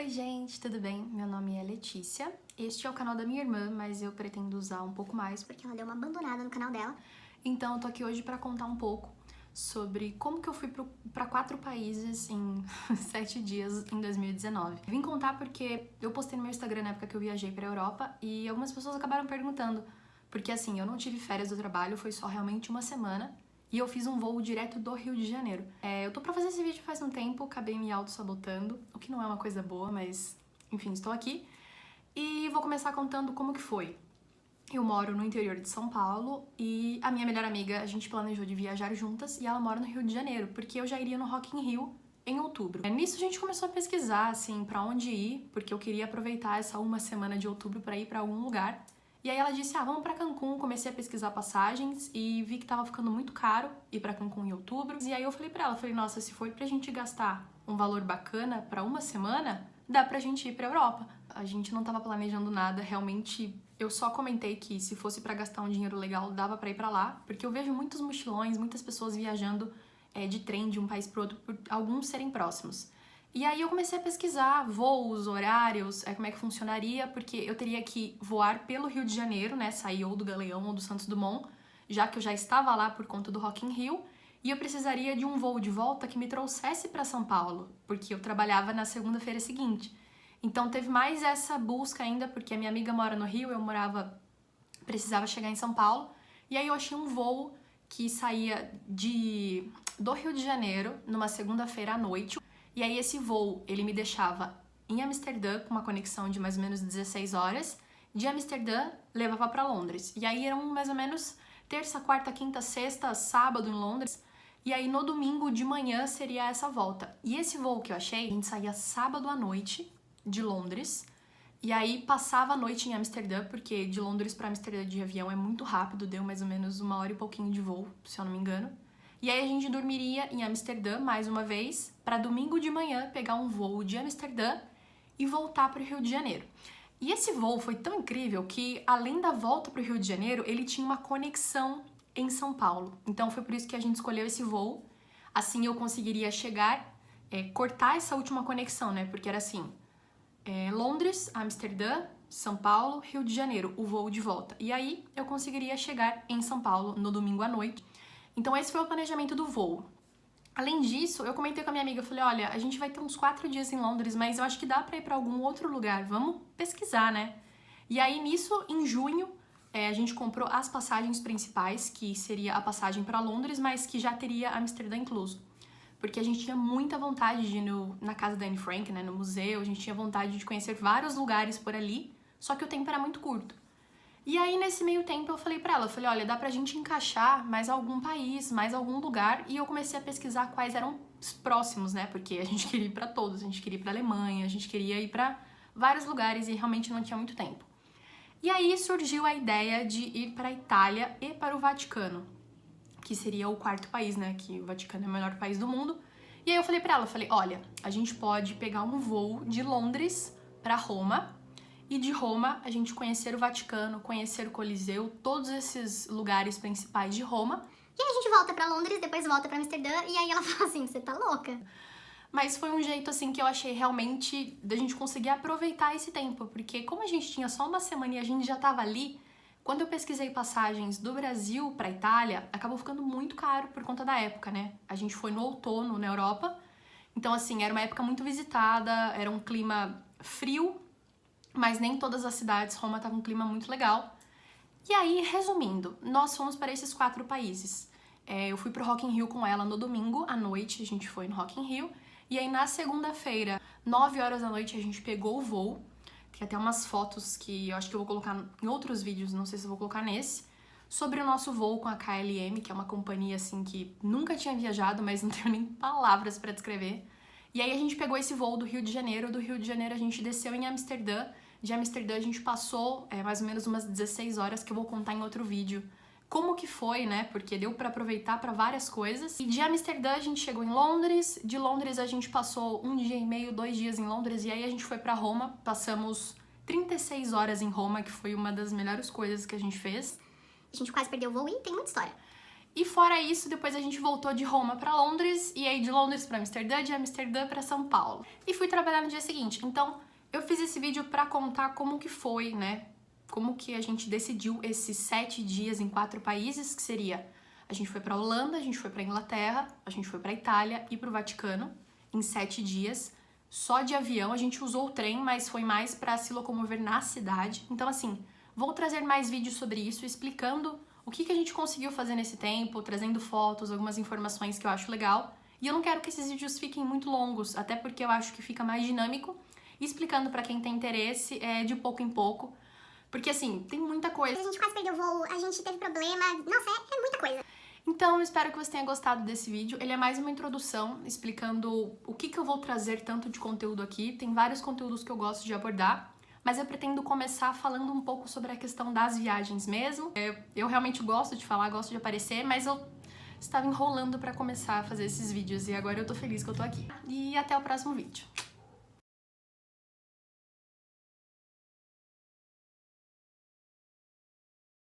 Oi gente, tudo bem? Meu nome é Letícia. Este é o canal da minha irmã, mas eu pretendo usar um pouco mais porque ela deu uma abandonada no canal dela. Então eu tô aqui hoje pra contar um pouco sobre como que eu fui pra 4 países em 7 dias em 2019. Vim contar porque eu postei no meu Instagram na época que eu viajei pra Europa e algumas pessoas acabaram perguntando, porque assim, eu não tive férias do trabalho, foi só realmente uma semana. E eu fiz um voo direto do Rio de Janeiro. Eu tô pra fazer esse vídeo faz um tempo, acabei me auto-sabotando, o que não é uma coisa boa, mas enfim, estou aqui. E vou começar contando como que foi. Eu moro no interior de São Paulo e a minha melhor amiga, a gente planejou de viajar juntas e ela mora no Rio de Janeiro, porque eu já iria no Rock in Rio em outubro. Nisso a gente começou a pesquisar, assim, pra onde ir, porque eu queria aproveitar essa uma semana de outubro pra ir pra algum lugar. E aí ela disse, vamos pra Cancún. Comecei a pesquisar passagens e vi que tava ficando muito caro ir pra Cancún em outubro. E aí eu falei pra ela, nossa, se for pra gente gastar um valor bacana pra uma semana, dá pra gente ir pra Europa. A gente não tava planejando nada, realmente eu só comentei que se fosse pra gastar um dinheiro legal, dava pra ir pra lá, porque eu vejo muitos mochilões, muitas pessoas viajando de trem de um país pro outro, por alguns serem próximos. E aí eu comecei a pesquisar voos, horários, como é que funcionaria, porque eu teria que voar pelo Rio de Janeiro, né, sair ou do Galeão ou do Santos Dumont, já que eu já estava lá por conta do Rock in Rio, e eu precisaria de um voo de volta que me trouxesse para São Paulo, porque eu trabalhava na segunda-feira seguinte. Então teve mais essa busca ainda, porque a minha amiga mora no Rio, precisava chegar em São Paulo, e aí eu achei um voo que saía do Rio de Janeiro numa segunda-feira à noite. E aí esse voo, ele me deixava em Amsterdã com uma conexão de mais ou menos 16 horas. De Amsterdã, levava para Londres. E aí eram mais ou menos terça, quarta, quinta, sexta, sábado em Londres. E aí no domingo de manhã seria essa volta. E esse voo que eu achei, a gente saía sábado à noite de Londres. E aí passava a noite em Amsterdã, porque de Londres para Amsterdã de avião é muito rápido, deu mais ou menos 1 hora e pouquinho de voo, se eu não me engano. E aí a gente dormiria em Amsterdã mais uma vez, para domingo de manhã pegar um voo de Amsterdã e voltar para o Rio de Janeiro. E esse voo foi tão incrível que, além da volta para o Rio de Janeiro, ele tinha uma conexão em São Paulo. Então foi por isso que a gente escolheu esse voo. Assim eu conseguiria chegar, cortar essa última conexão, né? Porque era assim, Londres, Amsterdã, São Paulo, Rio de Janeiro, o voo de volta. E aí eu conseguiria chegar em São Paulo no domingo à noite. Então esse foi o planejamento do voo. Além disso, eu comentei com a minha amiga, eu falei, olha, a gente vai ter uns 4 dias em Londres, mas eu acho que dá pra ir pra algum outro lugar, vamos pesquisar, né? E aí nisso, em junho, a gente comprou as passagens principais, que seria a passagem pra Londres, mas que já teria Amsterdã incluso. Porque a gente tinha muita vontade de ir na casa da Anne Frank, né, no museu, a gente tinha vontade de conhecer vários lugares por ali, só que o tempo era muito curto. E aí, nesse meio tempo, eu falei pra ela, olha, dá pra gente encaixar mais algum país, mais algum lugar, e eu comecei a pesquisar quais eram os próximos, né, porque a gente queria ir pra todos, a gente queria ir pra Alemanha, a gente queria ir pra vários lugares e realmente não tinha muito tempo. E aí surgiu a ideia de ir pra Itália e para o Vaticano, que seria o 4º país, né, que o Vaticano é o melhor país do mundo. E aí eu falei pra ela, olha, a gente pode pegar um voo de Londres pra Roma, e de Roma a gente conhecer o Vaticano, conhecer o Coliseu, todos esses lugares principais de Roma. E aí a gente volta pra Londres, depois volta pra Amsterdã, e aí ela fala assim, você tá louca? Mas foi um jeito, assim, que eu achei realmente da gente conseguir aproveitar esse tempo, porque como a gente tinha só uma semana e a gente já tava ali, quando eu pesquisei passagens do Brasil pra Itália, acabou ficando muito caro por conta da época, né? A gente foi no outono na Europa, então, assim, era uma época muito visitada, era um clima frio, mas nem todas as cidades, Roma tá com um clima muito legal. E aí, resumindo, nós fomos para esses 4 países. Eu fui pro Rock in Rio com ela no domingo à noite, a gente foi no Rock in Rio. E aí, na segunda-feira, 9 horas da noite, a gente pegou o voo. Tem até umas fotos que eu acho que eu vou colocar em outros vídeos, não sei se eu vou colocar nesse, sobre o nosso voo com a KLM, que é uma companhia, assim, que nunca tinha viajado, mas não tenho nem palavras pra descrever. E aí a gente pegou esse voo do Rio de Janeiro a gente desceu em Amsterdã. De Amsterdã a gente passou mais ou menos umas 16 horas, que eu vou contar em outro vídeo como que foi, né, porque deu pra aproveitar pra várias coisas. E de Amsterdã a gente chegou em Londres, de Londres a gente passou 1 dia e meio, 2 dias em Londres, e aí a gente foi pra Roma, passamos 36 horas em Roma, que foi uma das melhores coisas que a gente fez. A gente quase perdeu o voo e tem muita história. E fora isso, depois a gente voltou de Roma pra Londres, e aí de Londres pra Amsterdã, de Amsterdã pra São Paulo. E fui trabalhar no dia seguinte. Então, eu fiz esse vídeo pra contar como que foi, né? Como que a gente decidiu esses 7 dias em 4 países, que seria... A gente foi pra Holanda, a gente foi pra Inglaterra, a gente foi pra Itália e pro Vaticano em 7 dias. Só de avião, a gente usou o trem, mas foi mais pra se locomover na cidade. Então, assim, vou trazer mais vídeos sobre isso, explicando o que a gente conseguiu fazer nesse tempo, trazendo fotos, algumas informações que eu acho legal. E eu não quero que esses vídeos fiquem muito longos, até porque eu acho que fica mais dinâmico, explicando pra quem tem interesse de pouco em pouco. Porque, assim, tem muita coisa. A gente quase perdeu o voo, a gente teve problema, nossa, é muita coisa. Então, eu espero que você tenha gostado desse vídeo. Ele é mais uma introdução, explicando o que eu vou trazer tanto de conteúdo aqui. Tem vários conteúdos que eu gosto de abordar, mas eu pretendo começar falando um pouco sobre a questão das viagens mesmo. Eu realmente gosto de falar, gosto de aparecer, mas eu estava enrolando pra começar a fazer esses vídeos e agora eu tô feliz que eu tô aqui. E até o próximo vídeo.